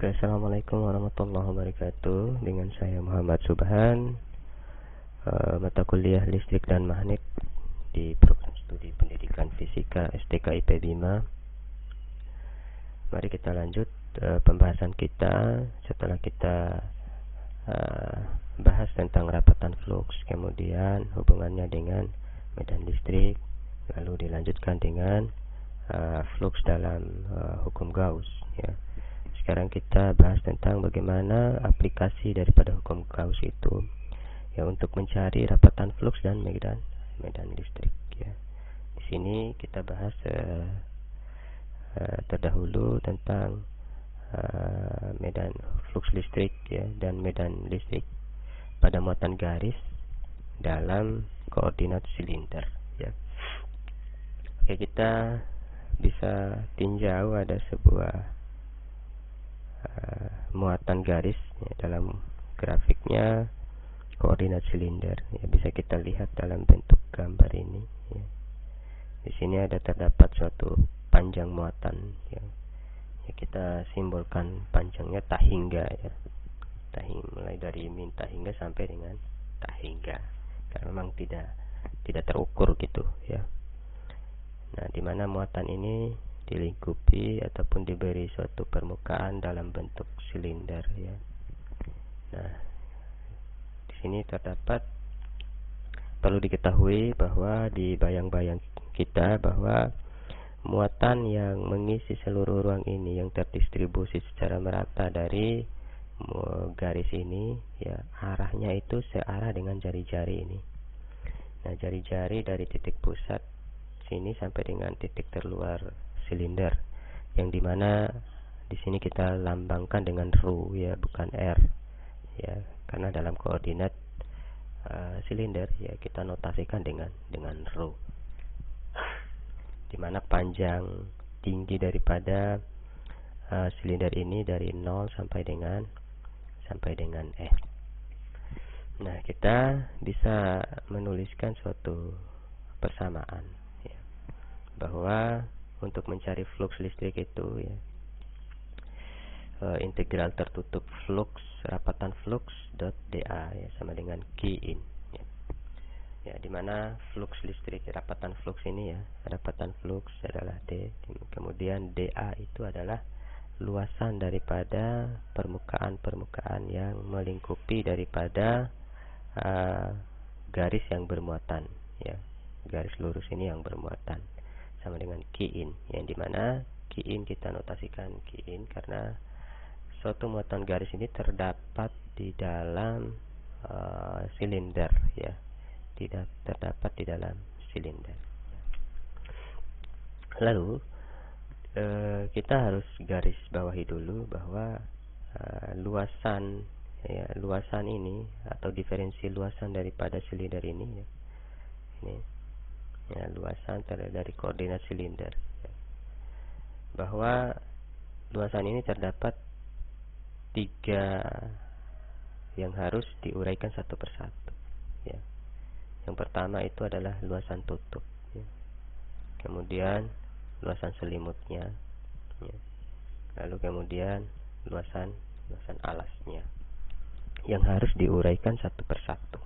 Oke, Assalamualaikum warahmatullahi wabarakatuh. Dengan saya Muhammad Subhan, mata kuliah listrik dan magnet di program studi pendidikan fisika STK IP Bima. Mari kita lanjut pembahasan kita setelah kita bahas tentang rapatan flux, kemudian hubungannya dengan medan listrik, lalu dilanjutkan dengan flux dalam hukum Gauss, ya. Sekarang kita bahas tentang bagaimana aplikasi daripada hukum Gauss itu, ya, untuk mencari rapatan flux dan medan listrik, ya. Di sini kita bahas terdahulu tentang medan flux listrik, ya, dan medan listrik pada muatan garis dalam koordinat silinder, ya. Oke, kita bisa tinjau ada sebuah muatan garis, ya, dalam grafiknya koordinat silinder, ya, bisa kita lihat dalam bentuk gambar ini, ya. Di sini ada terdapat suatu panjang muatan, ya. Ya, kita simbolkan panjangnya tak hingga, ya. Mulai dari min tak hingga sampai dengan tak hingga, karena memang tidak terukur gitu, ya. Nah, di mana muatan ini dilingkupi ataupun diberi suatu permukaan dalam bentuk silinder, ya. Nah, di sini terdapat, perlu diketahui bahwa di bayang-bayang kita bahwa muatan yang mengisi seluruh ruang ini yang terdistribusi secara merata dari garis ini, ya, arahnya itu searah dengan jari-jari ini. Nah, jari-jari dari titik pusat sini sampai dengan titik terluar silinder, yang dimana di sini kita lambangkan dengan ρ, ya, bukan r, ya, karena dalam koordinat silinder, ya, kita notasikan dengan ρ, dimana panjang tinggi daripada silinder ini dari 0 sampai dengan S. Nah, kita bisa menuliskan suatu persamaan, ya, bahwa untuk mencari flux listrik itu, ya, integral tertutup flux rapatan flux dot dA, ya, sama dengan Q in, ya. Ya, dimana flux listrik, rapatan flux ini, ya, rapatan flux adalah D, kemudian dA itu adalah luasan daripada permukaan yang melingkupi daripada garis yang bermuatan, ya, garis lurus ini yang bermuatan, sama dengan Q in, yang dimana Q in kita notasikan Q in karena suatu muatan garis ini terdapat di dalam silinder, ya, tidak terdapat di dalam silinder. Lalu kita harus garis bawahi dulu bahwa luasan, ya, luasan ini atau diferensi luasan daripada silinder ini, ya, ini, ya, luasan dari koordinat silinder, ya, bahwa luasan ini terdapat 3 yang harus diuraikan satu persatu, ya. Yang pertama itu adalah luasan tutup, ya. Kemudian luasan selimutnya, ya. Lalu kemudian luasan alasnya yang harus diuraikan satu persatu,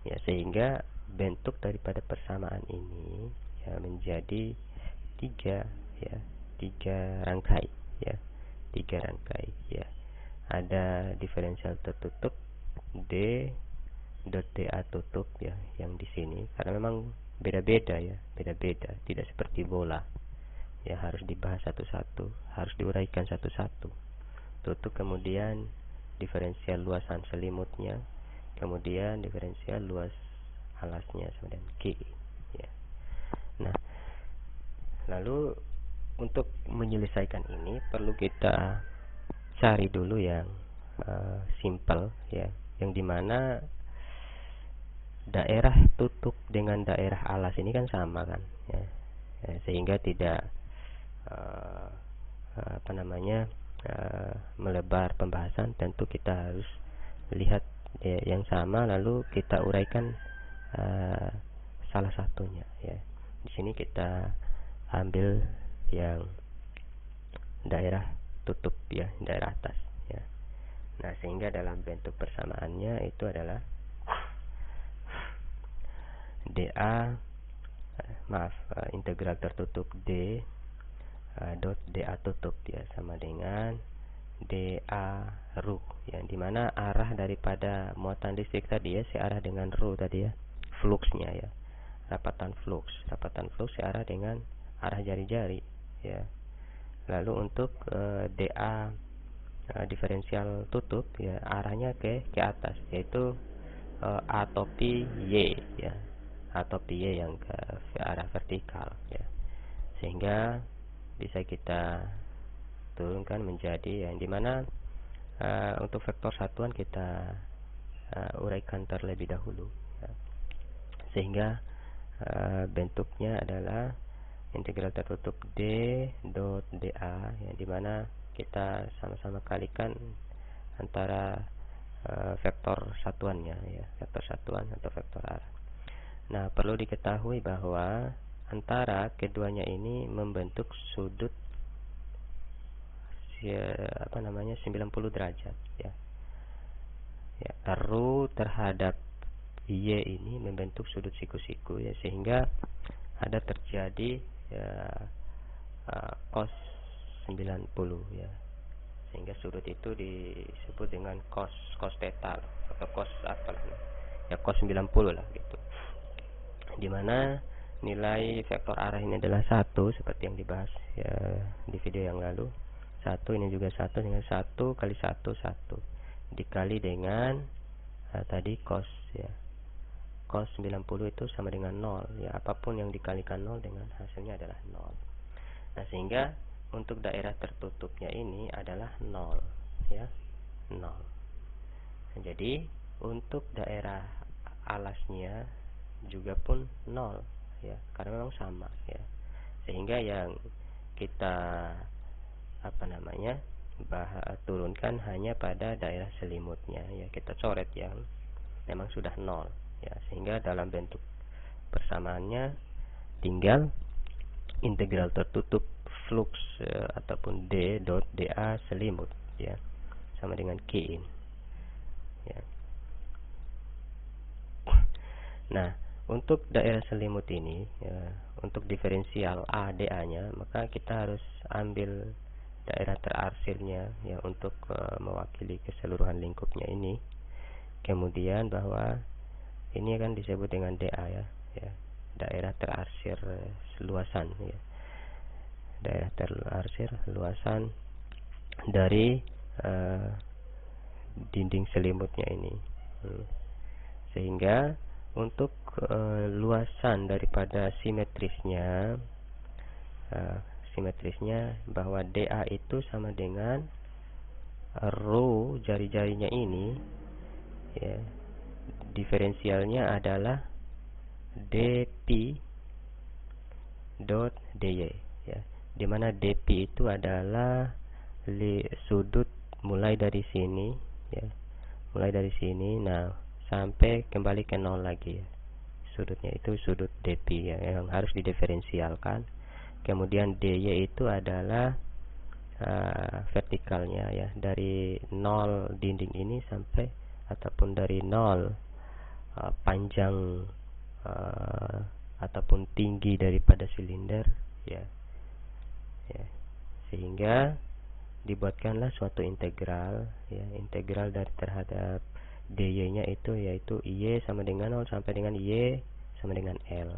ya, sehingga bentuk daripada persamaan ini, ya, menjadi 3, ya, 3 rangkai, ya, 3 rangkai, ya. Ada diferensial tertutup D dot dA tutup, ya, yang di sini karena memang beda-beda, ya, beda-beda, tidak seperti bola, ya, harus dibahas satu-satu, harus diuraikan satu-satu. Tutup, kemudian diferensial luasan selimutnya, kemudian diferensial luas alasnya sama dengan Q, ya. Nah, lalu untuk menyelesaikan ini perlu kita cari dulu yang simple, ya, yang dimana daerah tutup dengan daerah alas ini kan sama, kan, ya, sehingga tidak melebar pembahasan. Tentu kita harus lihat, ya, yang sama lalu kita uraikan salah satunya, ya. Di sini kita ambil yang daerah tutup ya, daerah atas ya. Nah, sehingga dalam bentuk persamaannya itu adalah DA integral tertutup D dot DA tutup ya sama dengan DA ru ya, dimana arah daripada muatan listrik tadi ya searah dengan ru tadi ya, fluxnya ya, rapatan flux searah dengan arah jari-jari ya. Lalu untuk DA diferensial tutup ya, arahnya ke atas, yaitu A topi Y ya, A topi Y yang ke arah vertikal ya. Sehingga bisa kita turunkan menjadi yang dimana untuk vektor satuan kita uraikan terlebih dahulu ya. Sehingga bentuknya adalah integral tertutup D dot DA ya, dimana kita sama-sama kalikan antara vektor satuannya ya, vektor satuan atau vektor arah. Nah, perlu diketahui bahwa antara keduanya ini membentuk sudut 90 derajat ya. Ya, ru terhadap Y ini membentuk sudut siku-siku ya, sehingga ada terjadi ya, cos 90 ya. Sehingga sudut itu disebut dengan cos theta atau cos apa ya, cos 90 lah gitu. Dimana nilai vektor arah ini adalah 1 seperti yang dibahas ya di video yang lalu. 1 ini juga 1 dengan 1 kali 1 dikali dengan tadi cos ya. Cos 90 itu sama dengan 0 ya, apapun yang dikalikan 0 dengan hasilnya adalah 0. Nah, sehingga untuk daerah tertutupnya ini adalah 0 ya, 0. Nah, jadi untuk daerah alasnya juga pun 0 ya, karena memang sama ya. Sehingga yang kita turunkan hanya pada daerah selimutnya ya, kita coret yang memang sudah 0 ya. Sehingga dalam bentuk persamaannya tinggal integral tertutup flux ataupun D dot DA selimut ya, sama dengan Q in ya. Nah, untuk daerah selimut ini ya, untuk diferensial A DA nya, maka kita harus ambil daerah terarsirnya ya untuk mewakili keseluruhan lingkupnya ini. Kemudian bahwa ini akan disebut dengan DA ya, daerah terarsir luasan ya, daerah terarsir luasan dari dinding selimutnya ini. Sehingga untuk luasan daripada simetrisnya bahwa DA itu sama dengan ru jari-jarinya ini ya, diferensialnya adalah dp dot dy ya, dimana dp itu adalah sudut mulai dari sini ya, nah sampai kembali ke 0 lagi ya. Sudutnya itu sudut dp ya, yang harus didiferensialkan. Kemudian dy itu adalah vertikalnya ya, dari 0 dinding ini sampai ataupun dari 0 panjang ataupun tinggi daripada silinder ya. Sehingga dibuatkanlah suatu integral ya, integral dari terhadap dy nya itu yaitu y sama dengan 0 sampai dengan y sama dengan l.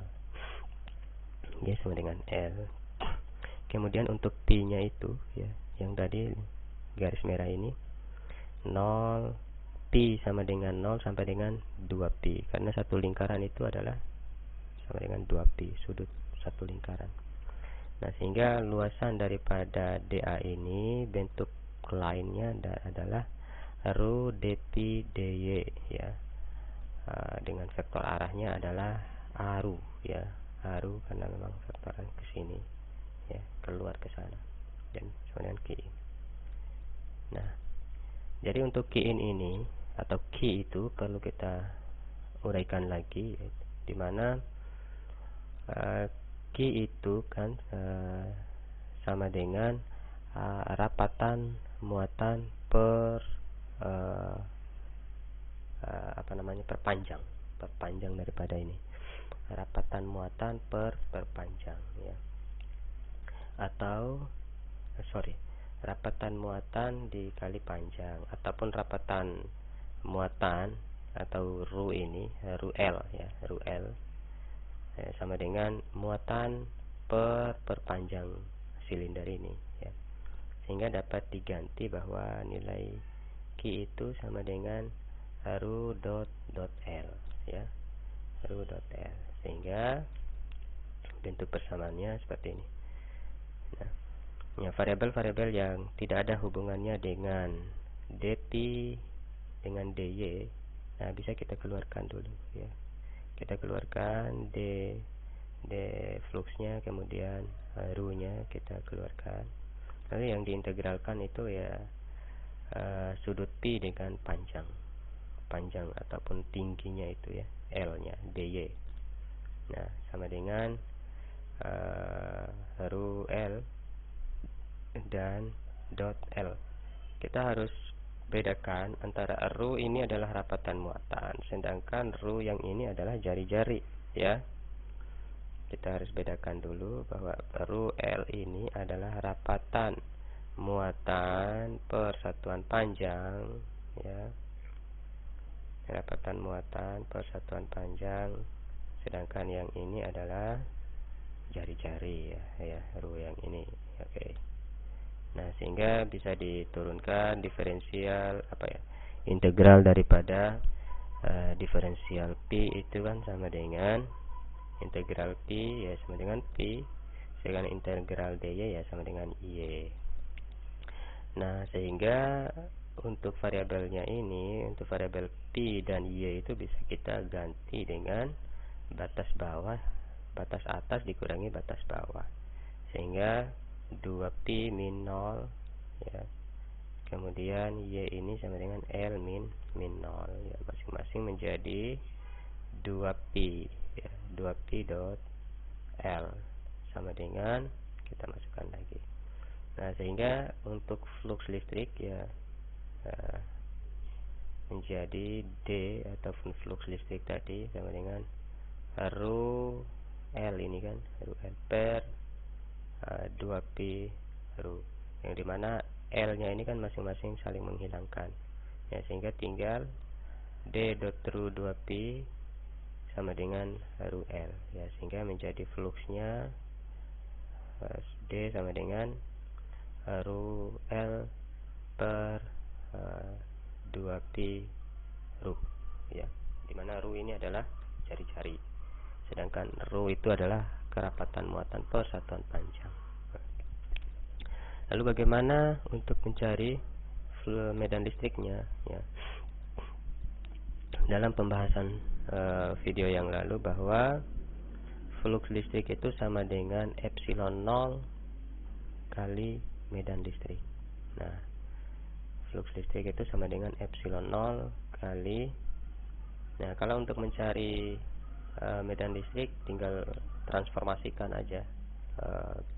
Y sama dengan L. Kemudian untuk P nya itu ya, yang tadi garis merah ini 0, P sama dengan 0 sampai dengan 2P, karena satu lingkaran itu adalah sama dengan 2P, sudut satu lingkaran. Nah, sehingga luasan daripada DA ini bentuk lainnya adalah ru dp dy ya, dengan vektor arahnya adalah aru ya, aru karena memang vektoran ke sini ya, keluar ke sana, dan sama dengan Q in. Nah, jadi untuk Q in ini atau Q itu perlu kita uraikan lagi, dimana Q itu kan sama dengan rapatan muatan per perpanjang daripada ini, rapatan muatan perpanjang ya, atau rapatan muatan dikali panjang, ataupun rapatan muatan atau ru ini, ru L ya, ru L sama dengan muatan perpanjang silinder ini ya. Sehingga dapat diganti bahwa nilai Q itu sama dengan ru dot L ya, ru dot L, sehingga bentuk persamaannya seperti ini. Nah, ya, variabel-variabel yang tidak ada hubungannya dengan dP dengan dy, nah bisa kita keluarkan dulu ya. Kita keluarkan d fluxnya, kemudian ru nya kita keluarkan. Lalu yang diintegralkan itu ya sudut P dengan panjang ataupun tingginya itu ya, L nya dy. Nah, sama dengan ru L dan dot L. Kita harus bedakan antara ru ini adalah rapatan muatan, sedangkan ru yang ini adalah jari-jari ya. Kita harus bedakan dulu bahwa ru L ini adalah rapatan muatan persatuan panjang ya, rapatan muatan persatuan panjang, sedangkan yang ini adalah jari-jari ya, ru yang ini. Oke. Nah, sehingga bisa diturunkan diferensial integral daripada diferensial P itu kan sama dengan integral P ya sama dengan P, sedangkan integral dy ya sama dengan Y. Nah, sehingga untuk variabelnya ini, untuk variabel P dan Y itu bisa kita ganti dengan batas bawah, batas atas dikurangi batas bawah, sehingga 2P min 0 ya, kemudian Y ini sama dengan L min 0 ya, masing-masing menjadi 2P ya, 2P dot L sama dengan, kita masukkan lagi. Nah, sehingga untuk flux listrik ya menjadi D ataupun flux listrik tadi sama dengan ru L ini kan, ru L per 2P ru, yang dimana L nya ini kan masing-masing saling menghilangkan ya, sehingga tinggal D dot ru 2P sama dengan ru L ya, sehingga menjadi fluxnya D sama dengan ru L per 2P ru ya, dimana ru ini adalah jari-jari, sedangkan ru itu adalah kerapatan muatan persatuan panjang. Lalu bagaimana untuk mencari medan listriknya ya? Dalam pembahasan video yang lalu bahwa flux listrik itu sama dengan epsilon 0 kali medan listrik. Nah, flux listrik itu sama dengan epsilon 0 kali. Nah, kalau untuk mencari medan listrik tinggal transformasikan aja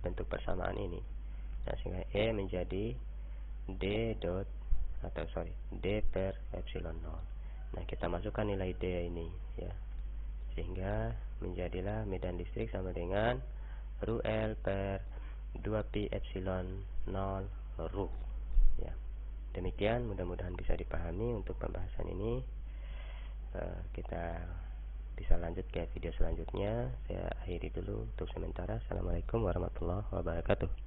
bentuk persamaan ini. Nah, sehingga E menjadi D dot D per epsilon 0. Nah, kita masukkan nilai D ini ya, sehingga menjadilah medan listrik sama dengan ru L per 2Pi epsilon 0 ru ya. Demikian, mudah-mudahan bisa dipahami untuk pembahasan ini. Kita bisa lanjut ke video selanjutnya. Saya akhiri dulu untuk sementara. Assalamualaikum warahmatullahi wabarakatuh.